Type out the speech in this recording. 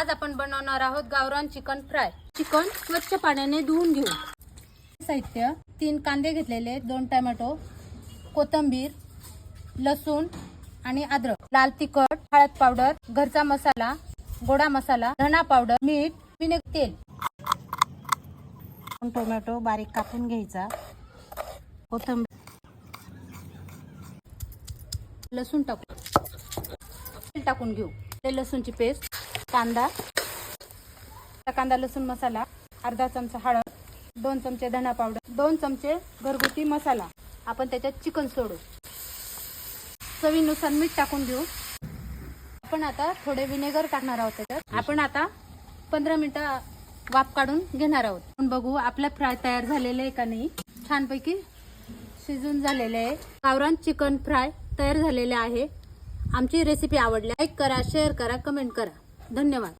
आज आपण बनवणार आहोत गावरान चिकन फ्राय। चिकन स्वच्छ पाण्याने धुवून घेऊ। साहित्य: 3 कांदे घेतलेले, 2 टोमॅटो, कोथिंबीर, लसूण आणि अद्रक, लाल तिखट, हळद पावडर, घरचा मसाला, गोडा मसाला, धना पावडर, मीठ, विनेगर, तेल। टोमॅटो बारीक कापून घ्यायचा, कोथिंबीर, लसूण टाकून घेऊ। लसूणची पेस्ट, कांदा लसूण मसाला, अर्धा चमचा हळद, 2 चमचे धना पावडर, 2 चमचे घरगुती मसाला। आपण त्याच्यात चिकन सोडू, चवीनुसार मीठ टाकून घेऊ। आपण आता थोडे विनेगर टाकणार आहोत त्याच्यात। आपण आता 15 मिनिटं वाफ काढून घेणार आहोत। आपण बघू आपला फ्राय तयार झालेला आहे का नाही। छानपैकी शिजून झालेले आहे। गावरान चिकन फ्राय तयार झालेले आहे। आमची रेसिपी आवडली लाईक करा, शेअर करा, कमेंट करा। धन्यवाद।